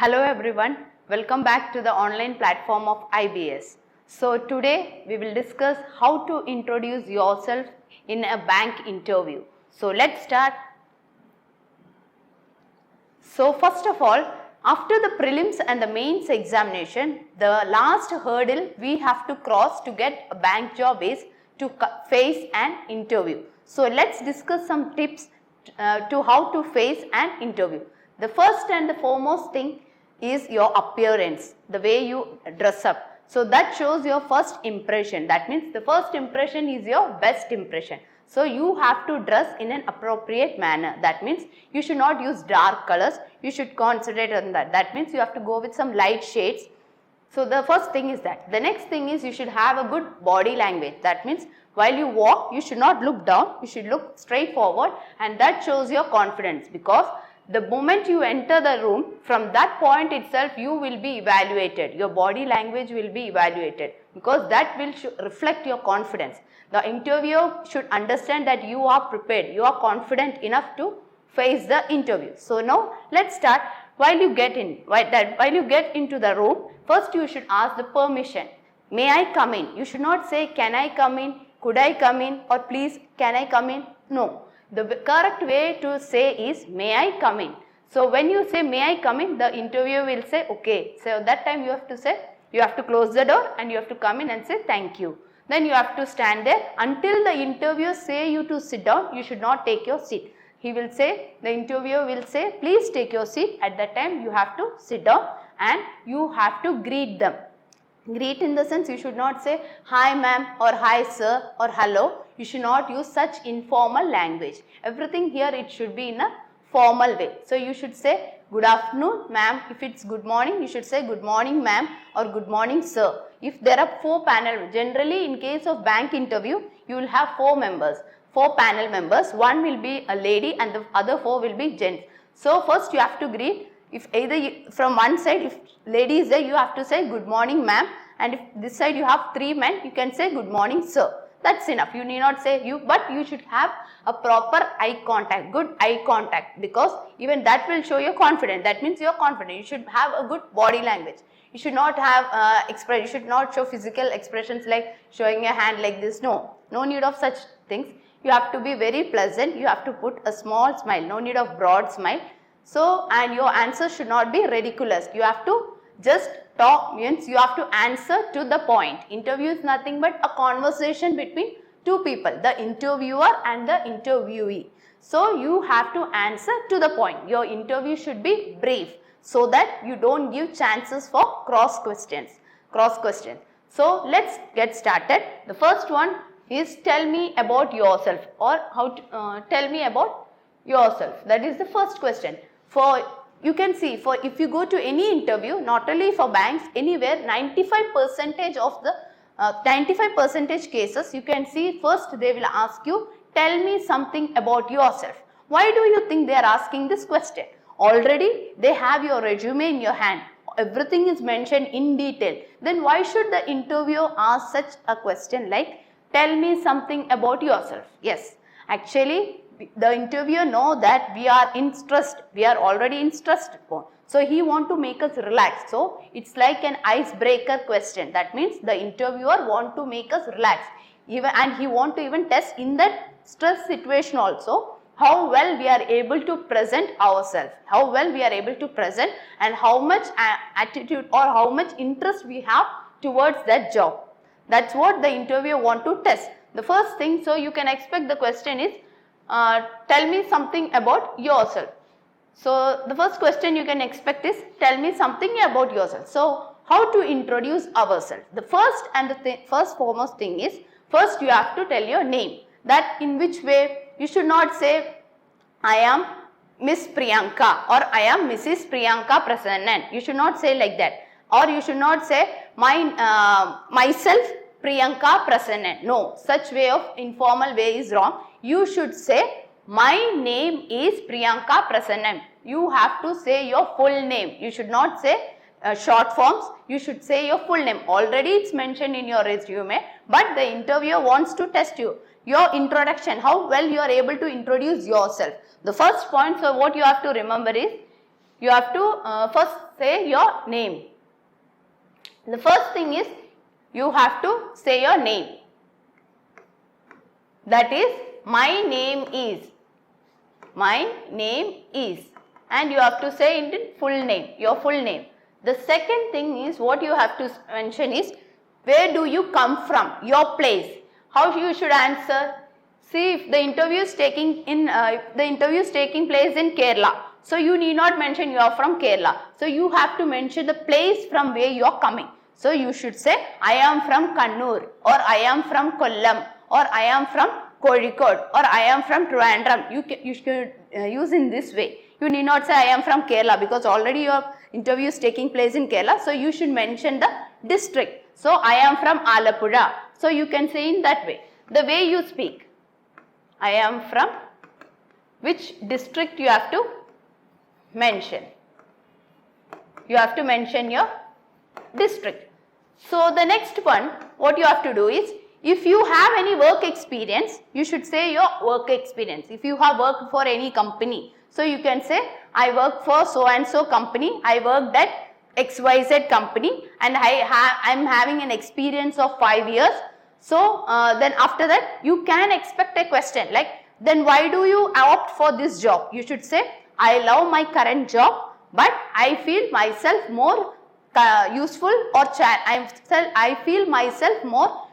Hello everyone, welcome back to the online platform of IBS. So today we will discuss how to introduce yourself in a bank interview. So let's start. So first of all, after the prelims and the mains examination, the last hurdle we have to cross to get a bank job is to face an interview. So let's discuss some tips to how to face an interview. The first and the foremost thing is your appearance, the way you dress up. So that shows your first impression. That means the first impression is your best impression. So you have to dress in an appropriate manner. That means you should not use dark colors. You should concentrate on that. That means you have to go with some light shades. So the first thing is that. The next thing is you should have a good body language. That means while you walk, you should not look down. You should look straight forward, and that shows your confidence, because the moment you enter the room, from that point itself you will be evaluated. Your body language will be evaluated, because that will reflect your confidence. The interviewer should understand that you are prepared, you are confident enough to face the interview. So now let's start. While you get into the room, first you should ask the permission. May I come in? You should not say can I come in, could I come in, or please can I come in? No. The correct way to say is may I come in. So when you say may I come in, the interviewer will say okay. So that time you have to say, you have to close the door and you have to come in and say thank you. Then you have to stand there until the interviewer say you to sit down. You should not take your seat. He will say, the interviewer will say please take your seat. At that time you have to sit down and you have to greet them. Greet in the sense, you should not say hi ma'am or hi sir or hello. You should not use such informal language. Everything here it should be in a formal way. So you should say good afternoon ma'am. If it's good morning, you should say good morning ma'am or good morning sir. If there are 4 panel, generally in case of bank interview, you will have 4 members, 4 panel members. One will be a lady and the other 4 will be gents. So first you have to greet. If either from one side, if lady is there, you have to say good morning ma'am, and if this side you have 3 men, you can say good morning sir. That's enough. You need not say you, but you should have a proper eye contact, good eye contact, because even that will show your confidence. That means you are confident. You should have a good body language. You should not have you should not show physical expressions like showing your hand like this. No need of such things. You have to be very pleasant. You have to put a small smile. No need of broad smile. So, and your answer should not be ridiculous. You have to just talk, means you have to answer to the point. Interview is nothing but a conversation between 2 people, the interviewer and the interviewee. So you have to answer to the point. Your interview should be brief, so that you don't give chances for cross questions. So let's get started. The first one is tell me about yourself, or how to tell me about yourself. That is the first question. For you can see, for if you go to any interview, not only for banks, anywhere, 95% of the 95% cases, you can see first they will ask you, tell me something about yourself. Why do you think they are asking this question? Already they have your resume in your hand. Everything is mentioned in detail. Then why should the interviewer ask such a question like, tell me something about yourself? Yes, actually the interviewer know that we are in stress, we are already in stress mode. So he want to make us relax. So it's like an icebreaker question. That means the interviewer want to make us relax, and he want to even test in that stress situation also how well we are able to present ourselves, how well we are able to present, and how much attitude or how much interest we have towards that job. That's what the interviewer want to test. The first thing, so you can expect the question is, tell me something about yourself. So the first question you can expect is, tell me something about yourself. So how to introduce ourselves? The first and the first foremost thing is, first you have to tell your name. That in which way? You should not say I am Miss Priyanka or I am Mrs. Priyanka Prasannan. You should not say like that. Or you should not say myself Priyanka Prasannan. No, such way of informal way is wrong. You should say my name is Priyanka Prasannan. You have to say your full name. You should not say short forms. You should say your full name. Already it's mentioned in your resume, but the interviewer wants to test you. Your introduction, how well you are able to introduce yourself. The first point, so what you have to remember is, You have to first say your name. The first thing is you have to say your name. That is, my name is. My name is. And you have to say it in full name, your full name. The second thing is what you have to mention is where do you come from, your place. How you should answer? See, if the interview is taking place in Kerala, so you need not mention you are from Kerala. So you have to mention the place from where you are coming. So you should say I am from Kannur, or I am from Kollam, or I am from Kozhikode, or I am from Trivandrum. You should use in this way. You need not say I am from Kerala, because already your interview is taking place in Kerala. So you should mention the district. So I am from Alappuzha. So you can say in that way. The way you speak, I am from which district, you have to mention. You have to mention your district. So the next one, what you have to do is, if you have any work experience, you should say your work experience. If you have worked for any company, so you can say I work for so and so company, I worked at XYZ company, and I am having an experience of 5 years. So then after that you can expect a question like, then why do you opt for this job? You should say I love my current job, but I feel myself more useful, or I feel myself more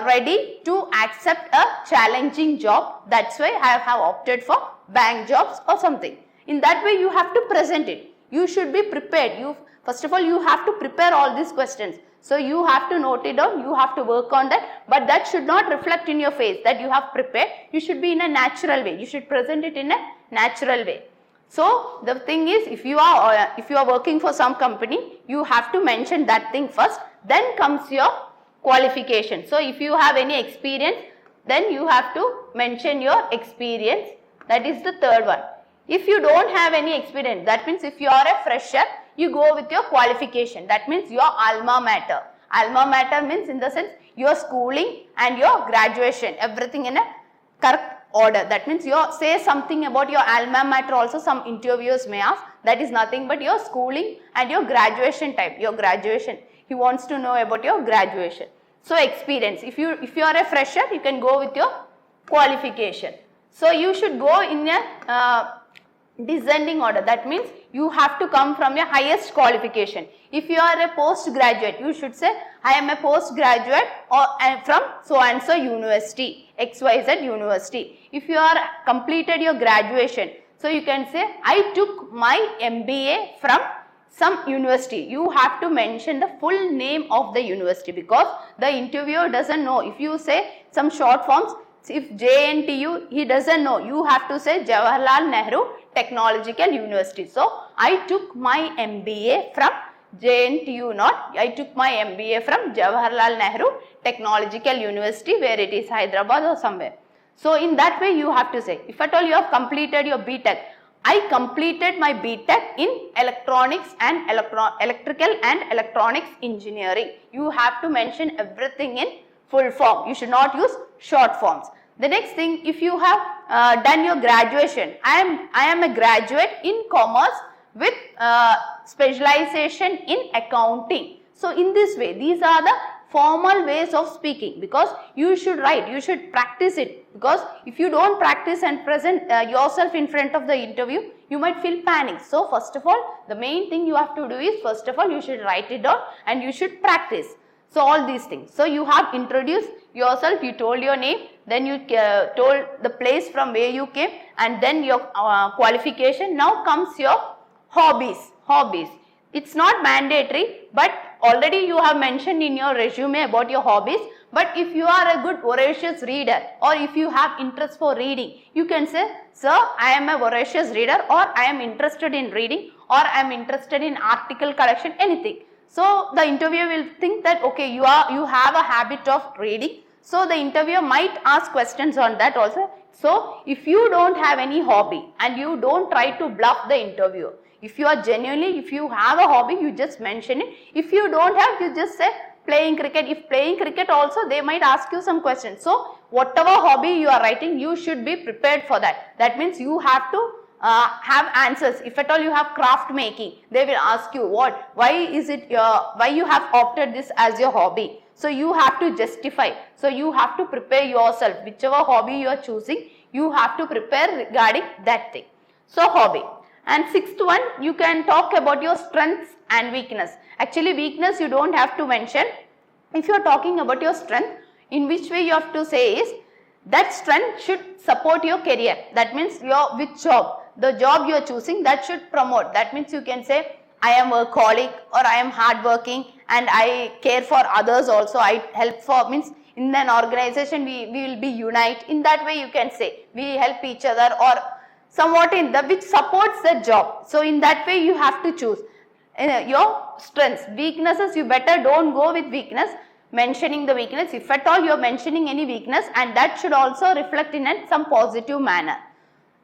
ready to accept a challenging job. That's why I have opted for bank jobs or something. In that way you have to present it. You should be prepared. First of all, you have to prepare all these questions. So you have to note it down, you have to work on that, but that should not reflect in your face that you have prepared. You should be in a natural way. You should present it in a natural way. So the thing is, if you are working for some company, you have to mention that thing first. Then comes your qualification. So if you have any experience, then you have to mention your experience. That is the third one. If you don't have any experience, that means if you are a fresher, you go with your qualification. That means your alma mater. Alma mater means in the sense your schooling and your graduation, everything in a correct order. That means you say something about your alma mater also. Some interviewers may ask. That is nothing but your schooling and your graduation type. Your graduation. He wants to know about your graduation. So experience. If you are a fresher, you can go with your qualification. So you should go in a descending order. That means you have to come from your highest qualification. If you are a postgraduate, you should say I am a postgraduate or from so and so university, XYZ university. If you are completed your graduation, so you can say I took my MBA from some university. You have to mention the full name of the university, because the interviewer doesn't know. If you say some short forms, if JNTU, he doesn't know. You have to say Jawaharlal Nehru Technological University. So I took my MBA from JNTU, not I took my MBA from Jawaharlal Nehru Technological University, where it is Hyderabad or somewhere. So in that way you have to say, if at all you have completed your BTech, I completed my BTech in electronics and electrical and electronics engineering. You have to mention everything in full form. You should not use short forms. The next thing, if you have done your graduation, I am a graduate in commerce with specialization in accounting. So in this way, these are the formal ways of speaking, because you should write, you should practice it, because if you don't practice and present yourself in front of the interview, you might feel panic. So first of all, the main thing you have to do is, first of all, you should write it down and you should practice. So all these things. So you have introduced yourself, you told your name, then you told the place from where you came, and then your qualification. Now comes your hobbies. It's not mandatory, but already you have mentioned in your resume about your hobbies. But if you are a good voracious reader, or if you have interest for reading, you can say, sir, I am a voracious reader, or I am interested in reading, or I am interested in article collection, anything. So the interviewer will think that, okay, you have a habit of reading. So the interviewer might ask questions on that also. So if you don't have any hobby and you don't try to bluff the interviewer, if you are genuinely, if you have a hobby, you just mention it. If you don't have, you just say playing cricket. If playing cricket also, they might ask you some questions. So whatever hobby you are writing, you should be prepared for that. That means you have to have answers. If at all you have craft making, they will ask you why you have opted this as your hobby. So you have to justify. So you have to prepare yourself. Whichever hobby you are choosing, you have to prepare regarding that thing. So hobby. And sixth one, you can talk about your strengths and weakness. Actually weakness you don't have to mention. If you are talking about your strength, in which way you have to say is, that strength should support your career. That means the job you are choosing, that should promote. That means you can say, I am workaholic, or I am hardworking, and I care for others also. I help for, means in an organization we will be unite. In that way you can say, we help each other, or somewhat in the which supports the job. So in that way you have to choose your strengths. Weaknesses, you better don't go with weakness, mentioning the weakness. If at all you are mentioning any weakness, and that should also reflect in some positive manner.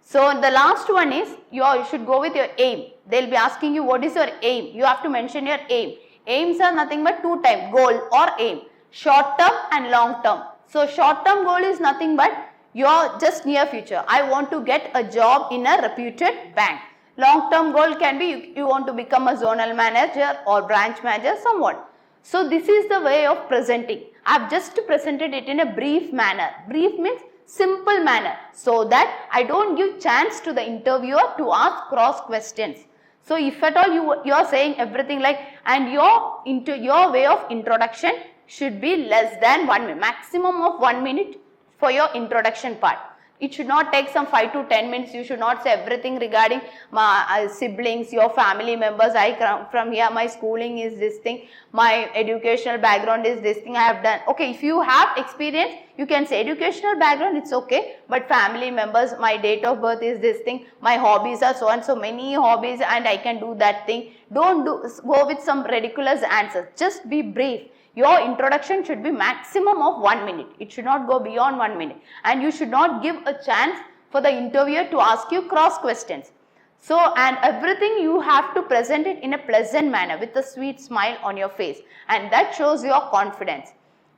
So the last one is, you should go with your aim. They will be asking you, what is your aim? You have to mention your aim. Aims are nothing but two types, goal or aim, short term and long term. So short term goal is nothing but your just near future. I want to get a job in a reputed bank. Long term goal can be you want to become a zonal manager or branch manager, somewhat. So this is the way of presenting. I have just presented it in a brief manner. Brief means simple manner, so that I don't give chance to the interviewer to ask cross questions. So if at all you are saying everything like, and your way of introduction should be less than 1 minute, maximum of 1 minute for your introduction part. It should not take some 5 to 10 minutes. You should not say everything regarding my siblings, your family members. I come from here, my schooling is this thing, my educational background is this thing I have done. Okay, if you have experience, you can say educational background, it's okay. But family members, my date of birth is this thing, my hobbies are so and so many hobbies, and I can do that thing. Don't go with some ridiculous answers. Just be brief. Your introduction should be maximum of 1 minute. It should not go beyond 1 minute. And you should not give a chance for the interviewer to ask you cross questions. So, and everything you have to present it in a pleasant manner with a sweet smile on your face. And that shows your confidence.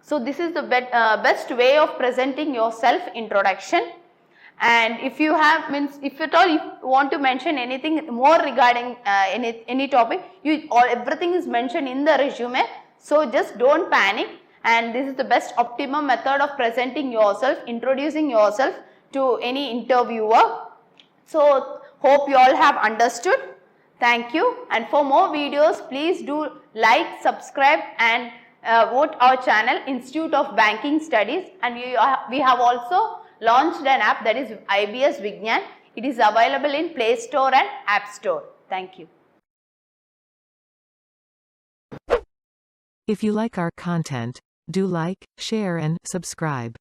So, this is the best way of presenting your self-introduction. And if you have, if at all you want to mention anything more regarding any topic, everything is mentioned in the resume. So just don't panic, and this is the best optimum method of presenting yourself, introducing yourself to any interviewer. So hope you all have understood. Thank you, and for more videos please do like, subscribe, and vote our channel Institute of Banking Studies. And we have also launched an app, that is IBS Vignan. It is available in Play Store and App Store. Thank you. If you like our content, do like, share and subscribe.